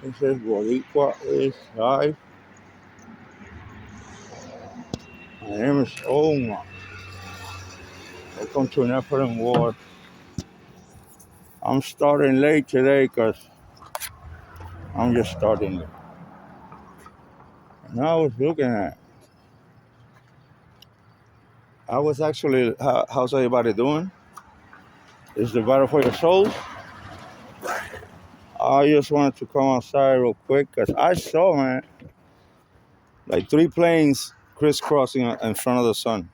This is Boricua is live. My name is Oma. Welcome to Nephilim War. I'm starting late today because I'm just starting late. And I was looking at, I was actually, how's everybody doing? Is the battle for your souls? I just wanted to come outside real quick because I saw, man, like 3 planes crisscrossing in front of the sun.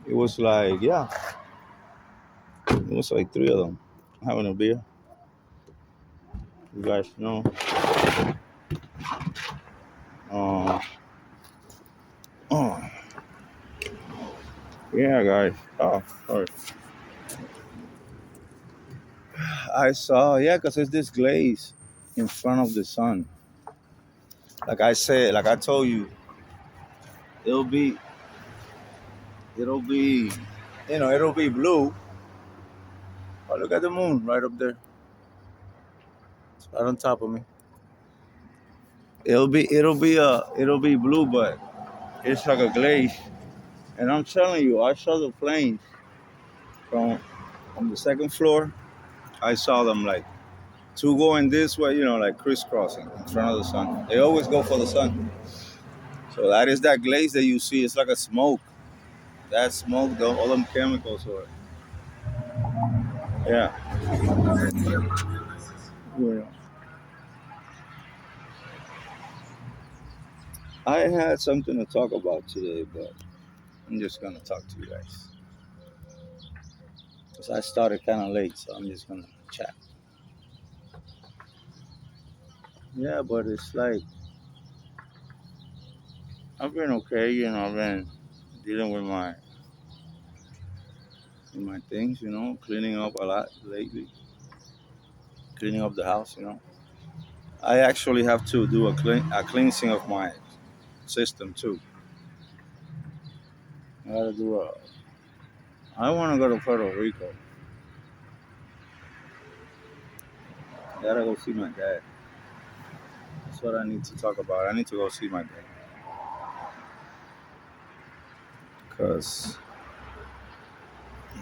It was like, yeah, it was like 3 of them having a beer. You guys know. Uh, oh, yeah, guys. Oh, sorry. I saw, yeah, because it's this glaze in front of the sun. Like I said, like I told you, it'll be, it'll be, it'll be blue. Oh, look at the moon right up there. It's right on top of me. It'll be blue, but it's like a glaze. And I'm telling you, I saw the planes from the second floor. I saw them like two going this way, like crisscrossing in front of the sun. They always go for the sun. So that is that glaze that you see. It's like a smoke. That smoke, all them chemicals, or yeah. Yeah. I had something to talk about today, but I'm just gonna talk to you guys because I started kind of late, so I'm just gonna chat. Yeah, but it's like I've been okay, I've been dealing with my things, cleaning up a lot lately, cleaning up the house. I actually have to do a cleansing of my system too. I gotta do a. I want to go to Puerto Rico. I gotta go see my dad. That's what I need to talk about. I need to go see my dad because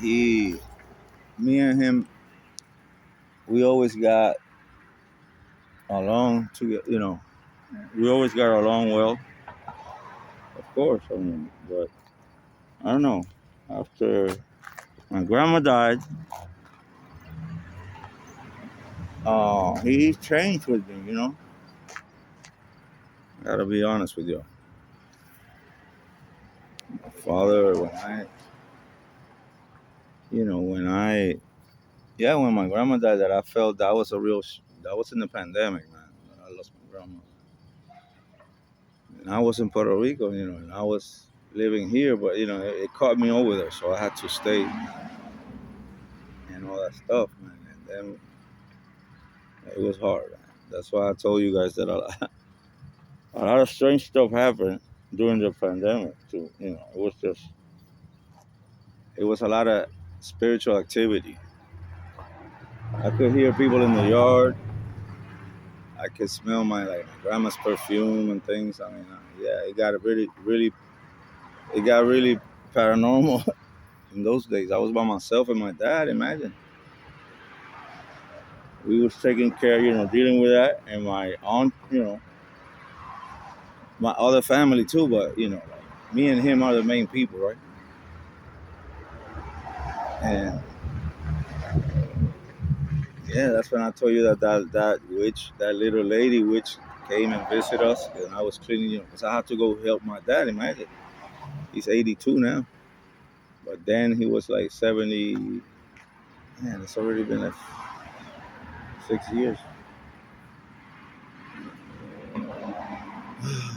he, me and him, we always got along together. We always got along well, of course. But I don't know. After my grandma died, he changed with me. I gotta be honest with you. My father, when my grandma died, that I felt that was that was in the pandemic, man. I lost my grandma, and I was in Puerto Rico, and I was living here, but it caught me over there, so I had to stay and all that stuff, man. And then it was hard. Man. That's why I told you guys that a lot of strange stuff happened during the pandemic too. It was a lot of spiritual activity. I could hear people in the yard. I could smell my grandma's perfume and things. I mean, yeah, it got it got really paranormal in those days. I was by myself and my dad. Imagine we was taking care, dealing with that, and my aunt, my other family too. But me and him are the main people, right? And yeah, that's when I told you that witch, that little lady witch, came and visited us, and I was cleaning, because I had to go help my dad. Imagine, he's 82 now, but then he was like 70. Man, it's already been like 6 years.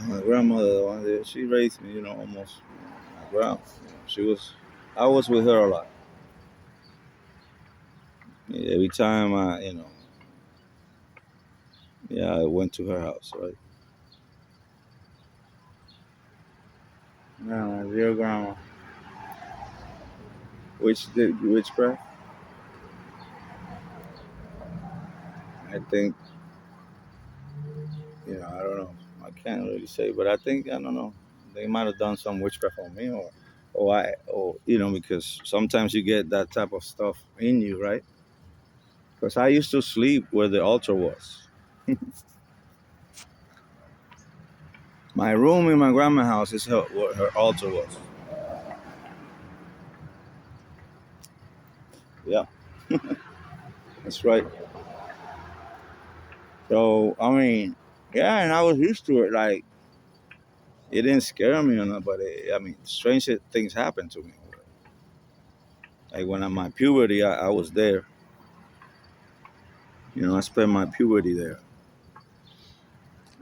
My grandmother, the one that she raised me, almost my grandma. I was with her a lot. Yeah, every time yeah, I went to her house, right? Yeah, my dear grandma. Which did witchcraft? I think, I don't know. I can't really say, but I think, I don't know. They might have done some witchcraft on me, or because sometimes you get that type of stuff in you, right? Because I used to sleep where the altar was. My room in my grandma's house is where her altar was. Yeah, that's right. So, I mean, yeah, and I was used to it. Like, it didn't scare me or nothing, but strange things happened to me. Like when I'm my puberty, I was there. I spent my puberty there.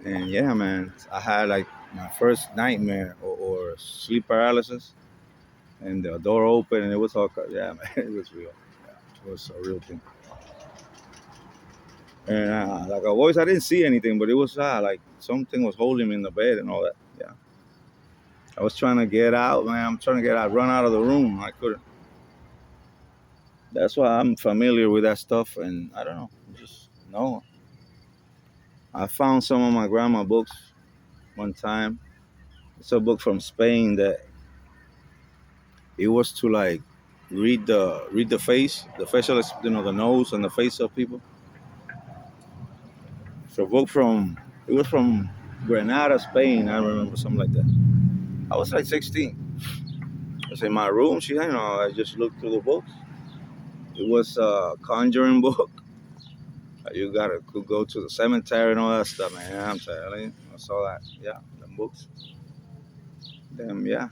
And yeah, man, I had like my first nightmare or sleep paralysis, and the door opened and it was all, yeah, man, it was real. Yeah, it was a real thing. And like a voice, I didn't see anything, but it was like something was holding me in the bed and all that. Yeah. I was trying to get out, man. I'm trying to get out, run out of the room. I couldn't. That's why I'm familiar with that stuff. And I don't know, just no. I found some of my grandma books one time. It's a book from Spain that it was to like read the face, the facial, the nose and the face of people. It's a book from it was from Granada, Spain. I remember something like that. I was like 16. I was in my room. I just looked through the books. It was a conjuring book. You gotta could go to the cemetery and all that stuff, man. I'm telling you, I saw that. Yeah, the books. Them, yeah,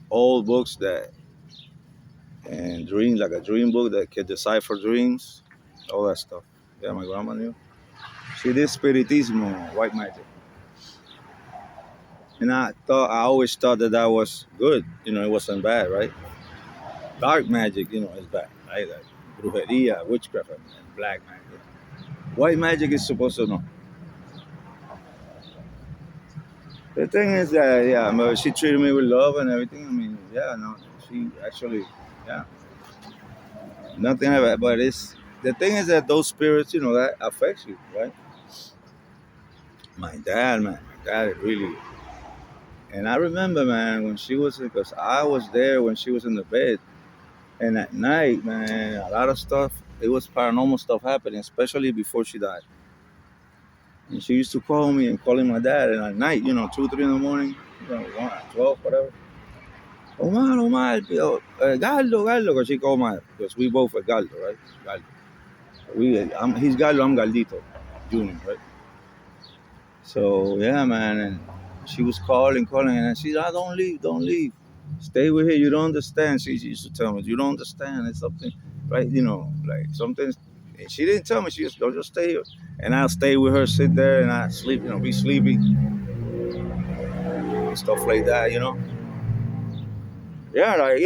old books that and dreams, like a dream book that could decipher dreams, all that stuff. Yeah, my grandma knew. She did spiritismo, white magic, and I always thought that was good. It wasn't bad, right? Dark magic, is bad, right? Like brujeria, witchcraft, and black magic. White magic is supposed to know. The thing is that, yeah, she treated me with love and everything. I mean, yeah, no, she actually, yeah, nothing like that. But the thing is that those spirits, that affects you, right? My dad, man, my dad really. And I remember, man, when she was, because I was there when she was in the bed. And at night, man, a lot of stuff, it was paranormal stuff happening, especially before she died. And she used to call me and calling my dad. And at night, 2, 3 in the morning, 1, 12, whatever. Omar, Omar, Galdo, Galdo, because she called my, because we both were Galdo, right? Galdo. He's Galdo, I'm Galdito, Junior, right? So yeah, man, and she was calling, and she said, don't leave, don't leave. Stay with her, you don't understand. She used to tell me, you don't understand, it's something, right? Like something, and she didn't tell me, she just, don't just stay here. And I'll stay with her, sit there, and I sleep, be sleepy, and stuff like that. Yeah, like,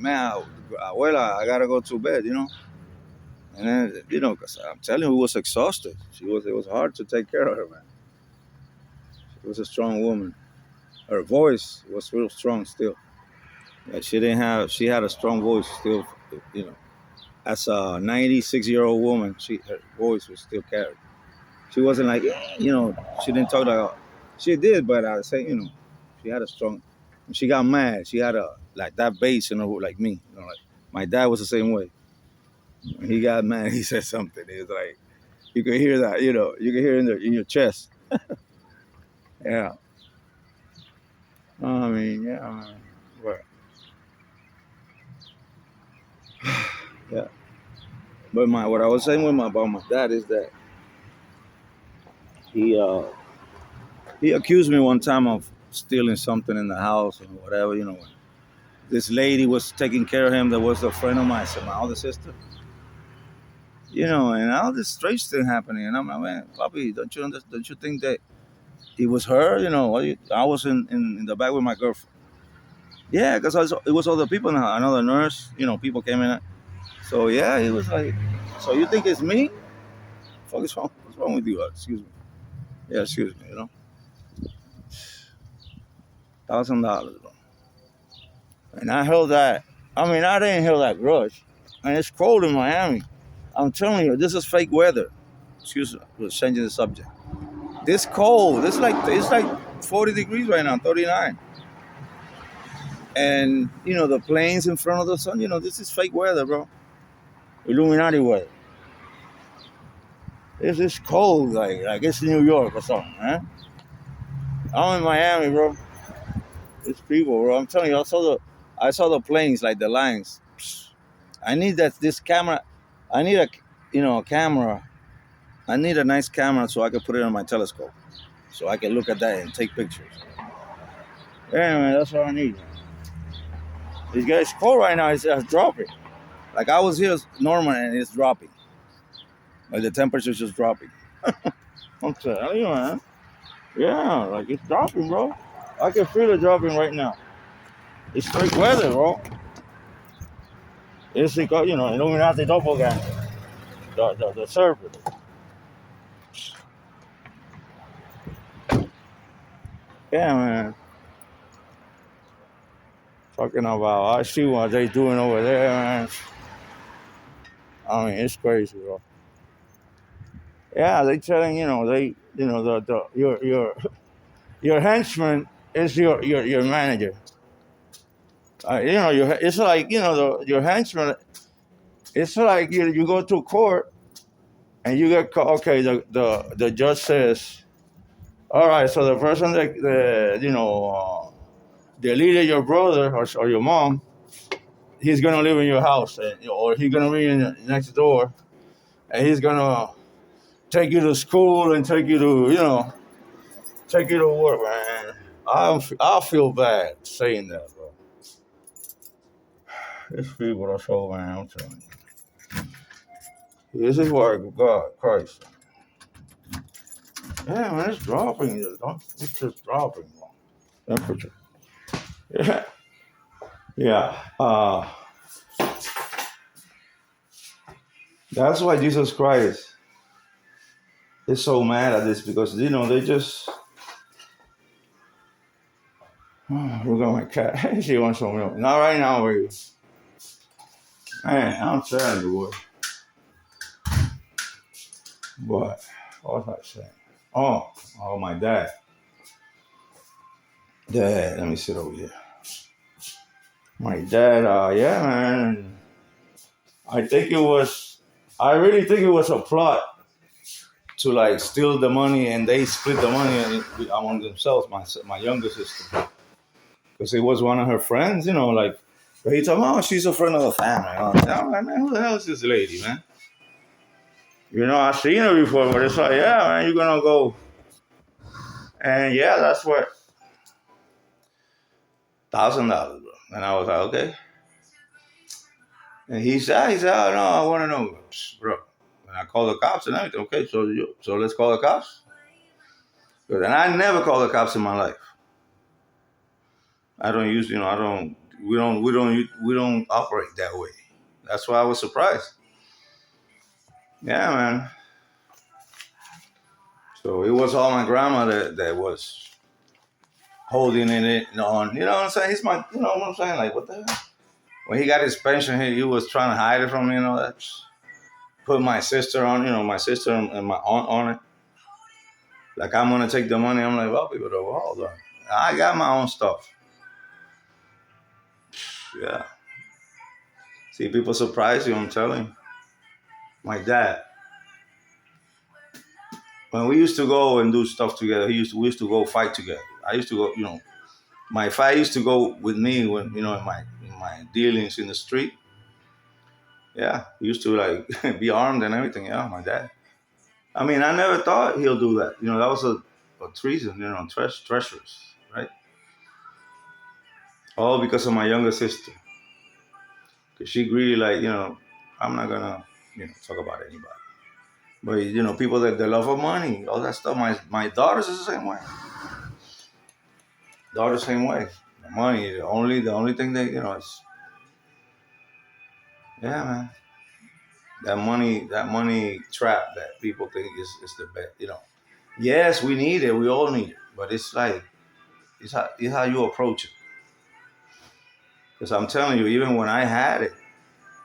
man, abuela, I gotta go to bed. And then, because I'm telling you, we was exhausted. It was hard to take care of her, man. She was a strong woman. Her voice was real strong still. Like she had a strong voice still, you know. As a 96-year-old woman, her voice was still carried. She wasn't like, she didn't talk like, she did, but I say, she had a strong, when she got mad, she had like that bass in her, like me, like my dad was the same way. When he got mad, he said something. It was like, you could hear that, you could hear it in your chest. Yeah. I mean, yeah. But, yeah. But what I was saying about my dad is that he he accused me one time of stealing something in the house or whatever. This lady was taking care of him. That was a friend of mine, so my older sister. And all this strange thing happening, and I'm like, man, Bobby, don't you think that it was her? I was in the back with my girlfriend. Yeah, because it was other people, another nurse. People came in. So yeah, he was like, so you think it's me? Fuck is wrong? What's wrong with you? Excuse me. Yeah, excuse me. $1,000, bro. And I held that. I mean, I didn't hold that grudge. And it's cold in Miami. I'm telling you, this is fake weather. excuse me, for changing the subject. This cold. It's like 40 degrees right now, 39. And the planes in front of the sun. This is fake weather, bro. Illuminati weather. This is cold, like it's New York or something, man. I'm in Miami, bro. It's people, bro. I'm telling you, I saw the planes, like the lines. I need this camera. I need a camera. I need a nice camera so I can put it on my telescope, so I can look at that and take pictures. Yeah, man, that's what I need. It's getting cold right now. It's dropping. Like I was here normal and it's dropping. Like the temperature's just dropping. I'm telling you, man. Yeah, like it's dropping, bro. I can feel it dropping right now. It's straight weather, bro. It's because Illuminati doppelganger, the serpent. Yeah, man. Talking about, I see what they doing over there, man. I mean, it's crazy, bro. Yeah, they telling the your henchman is your manager. It's like your henchman. It's like you go to court and you get caught. Okay, the judge says, all right, so the person that deleted your brother or your mom, he's gonna live in your house, or he's gonna be in next door, and he's gonna take you to school and take you to work, man. I feel bad saying that, bro. These people are so, man. I'm telling you, this is why God Christ. Yeah, man, it's dropping. It's just dropping, bro. Temperature. Yeah, yeah. That's why Jesus Christ is so mad at this, because they just look at my cat. She wants some milk. Not right now, baby. Man, I'm telling you, boy. But what was I saying? Oh, my dad. Dad, let me sit over here. My dad, yeah, man. I think it was. I really think it was a plot to like steal the money, and they split the money among themselves. My younger sister, because it was one of her friends, like. But he told me, oh, she's a friend of the family. I'm like, man, who the hell is this lady, man? I've seen her before, but it's like, yeah, man, you're gonna go. And yeah, that's what $1,000, bro. And I was like, okay. And he said, oh no, I want to know, bro. And I called the cops and everything. Okay, so let's call the cops. And I never call the cops in my life. I don't use, I don't, we don't operate that way. That's why I was surprised. Yeah, man. So it was all my grandma that was holding it on. You know what I'm saying? He's my, you know what I'm saying? Like, what the hell? When he got his pension, he was trying to hide it from me, that. Put my sister on, my sister and my aunt on it. Like, I'm going to take the money. I'm like, well, people don't, hold on. I got my own stuff. Yeah. See, people surprise you, I'm telling you. My dad, when we used to go and do stuff together, we used to go fight together. I used to go, my fight used to go with me when, in my dealings in the street. Yeah, he used to like be armed and everything. Yeah, my dad. I mean, I never thought he'll do that. That was a treason, treacherous, right? All because of my younger sister. Because she really like, I'm not gonna, talk about anybody. But people that the love of money, all that stuff. My daughter's is the same way. Daughter's same way. The money, the only thing that is, yeah, man. That money trap that people think is the best. Yes, we need it. We all need it. But it's like it's how you approach it. Because I'm telling you, even when I had it,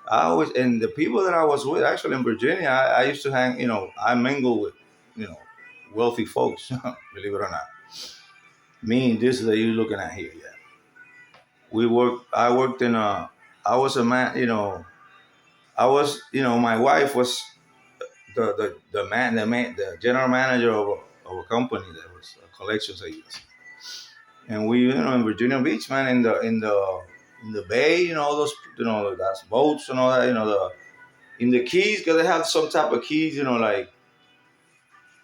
I always, and the people that I was with, actually in Virginia, I used to hang, I mingle with, you know, wealthy folks, believe it or not. Me and this that you're looking at here, yeah. I worked in I was a man, my wife was the general manager of a company that was a collections agency. And we, in Virginia Beach, man, in the bay, all those, that's boats and all that, in the keys, because they have some type of keys, like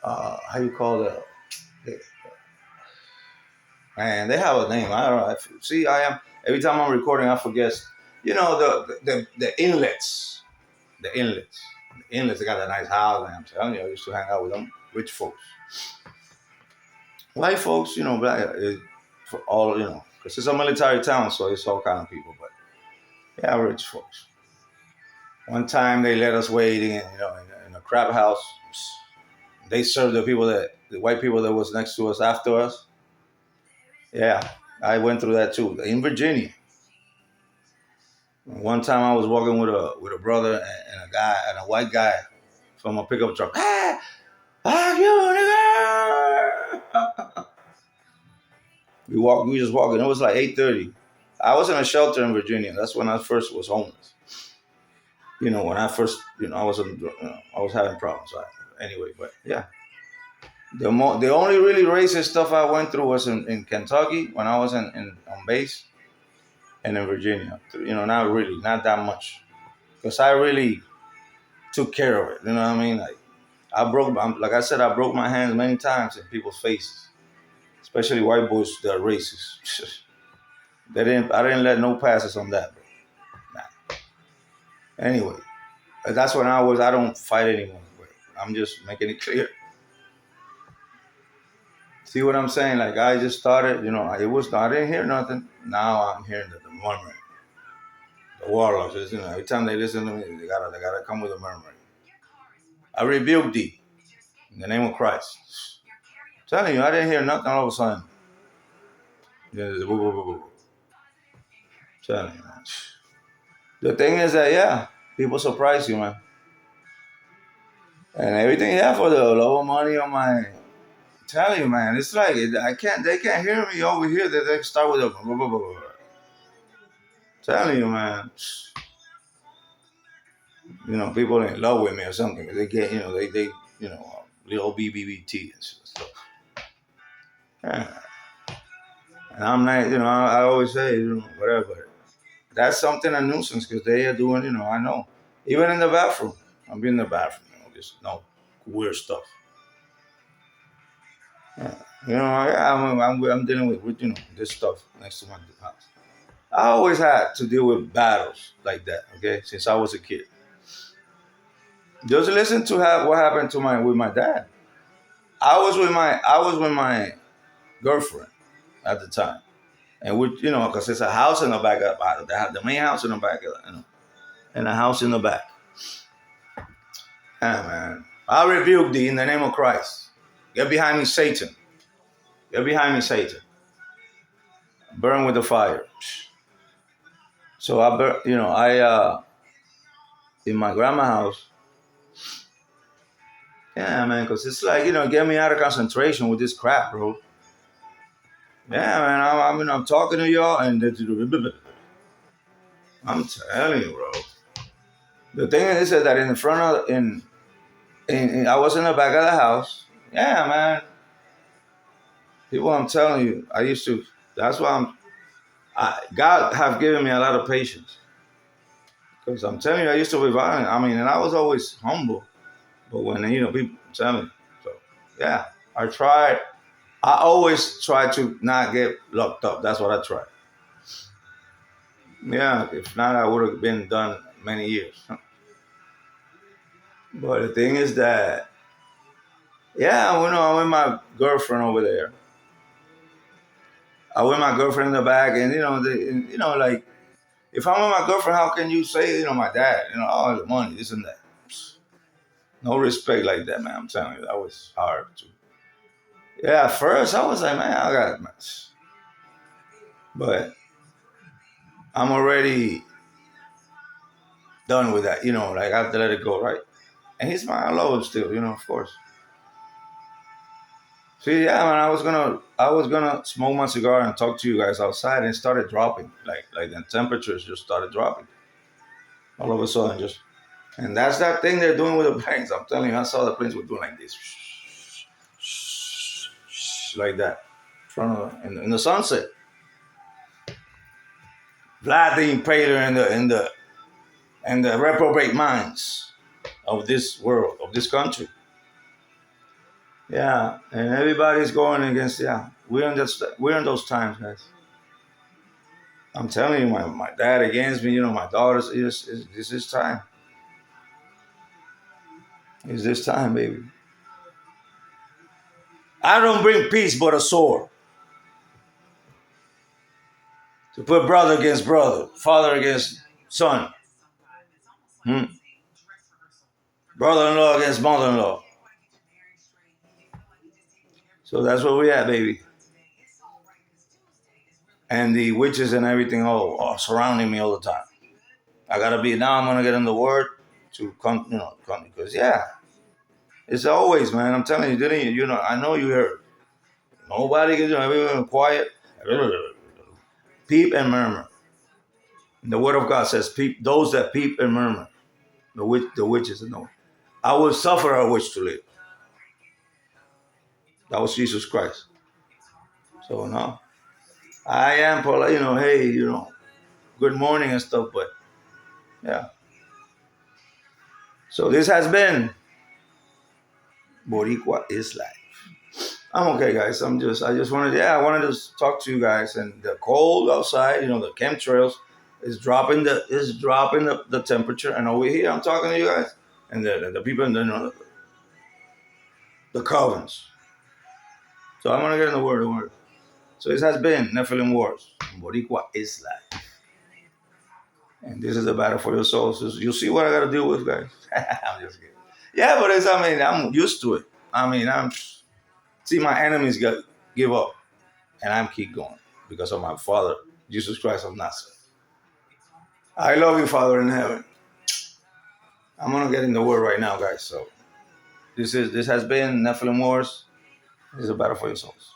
how you call that? Man, they have a name. I don't know. See, I am every time I'm recording, I forget. The inlets, the inlets, the inlets. They got a nice house. And I'm telling you, I used to hang out with them rich folks, white folks, black, for all because it's a military town, so it's all kind of people. But yeah, rich folks. One time they let us wait in a crab house. They served the white people that was next to us after us. Yeah, I went through that too in Virginia. One time I was walking with a brother and a guy and a white guy from a pickup truck. Hey, fuck you, nigga! We just walking. It was like 8:30. I was in a shelter in Virginia. That's when I first was homeless. When I first, I was having problems. Anyway, but yeah, the only really racist stuff I went through was in Kentucky when I was in on base, and in Virginia. Not really, not that much, because I really took care of it. You know what I mean? Like I said, I broke my hands many times in people's faces, especially white boys that are racist. I didn't let no passes on that. Bro. Nah. Anyway, that's when I don't fight anymore. But I'm just making it clear. See what I'm saying? Like I just started, I didn't hear nothing. Now I'm hearing the murmuring. The warlocks, every time they listen to me, they gotta come with a murmuring. I rebuke thee in the name of Christ. I'm telling you, I didn't hear nothing all of a sudden. Yeah, boo, boo, boo, boo. Telling you, man. The thing is that people surprise you, man. And everything, for the love of money on my. Telling you, man, it's like they can't hear me over here. They start with a. Blah, blah, blah, blah. Telling you, man. People in love with me or something. They get, little BBBT and stuff. Yeah. And I'm not, I always say, whatever. That's something a nuisance because they are doing, I know. Even in the bathroom. I'm in the bathroom, just no weird stuff. Yeah. I'm dealing with this stuff next to my house. I always had to deal with battles like that, okay, since I was a kid. Just listen to what happened to with my dad. I was with my girlfriend at the time, and because it's a house in the back of the main house in the back, and a house in the back. Yeah, man. I rebuke thee in the name of Christ. Get behind me, Satan. Get behind me, Satan. Burn with the fire. So in my grandma's house. Yeah, man, because it's like, get me out of concentration with this crap, bro. Yeah, man, I'm talking to y'all, and I'm telling you, bro. The thing is that in the front of, I was in the back of the house. Yeah, man. People, I'm telling you, that's why God have given me a lot of patience. Because I'm telling you, I used to be violent. I mean, and I was always humble. But when, people tell me. So, yeah, I always try to not get locked up. That's what I try. Yeah, if not, I would have been done many years. But the thing is that, I'm with my girlfriend over there. I'm with my girlfriend in the back, and like if I'm with my girlfriend, how can you say, my dad, all the money, this and that? No respect like that, man. I'm telling you, that was hard too. Yeah, at first I was like, man, I got it, but I'm already done with that. Like I have to let it go, right? And he's my, I love him still, of course. See, yeah, man, I was gonna smoke my cigar and talk to you guys outside, and it started dropping. Like the temperatures just started dropping all of a sudden, just. And that's that thing they're doing with the planes. I'm telling you, I saw the planes were doing like this, like that, in the sunset. Vlad the Impaler and the reprobate minds of this world, of this country. Yeah, and everybody's going against. Yeah, we're in those times, guys. I'm telling you, my dad against me. My daughters. This is time. It's this time, baby. I don't bring peace but a sword. To put brother against brother, father against son, hmm? Brother-in-law against mother-in-law. So that's where we at, baby. And the witches and everything all surrounding me all the time. I gotta be now. I'm gonna get in the word to come because yeah, it's always, man. I'm telling you, didn't you? I know you heard. Nobody gets everyone quiet. Peep and murmur. The word of God says, "Peep those that peep and murmur." The witches know. I will suffer a witch to live. That was Jesus Christ. So no, I am polite. Hey, good morning and stuff. But yeah. So this has been Boricua is Life. I'm okay, guys. I wanted to talk to you guys. And the cold outside, the chemtrails is dropping the temperature. And over here, I'm talking to you guys and the people in the covens. So I'm gonna get in the word. So this has been Nephilim Wars. Boricua is Life. And this is the battle for your souls. You see what I gotta deal with, guys? I'm just kidding. Yeah, but I'm used to it. See my enemies give up. And I'm keep going because of my Father, Jesus Christ of Nazareth. I love you, Father in heaven. I'm gonna get in the word right now, guys. So this has been Nephilim Wars. This is a battle for your souls.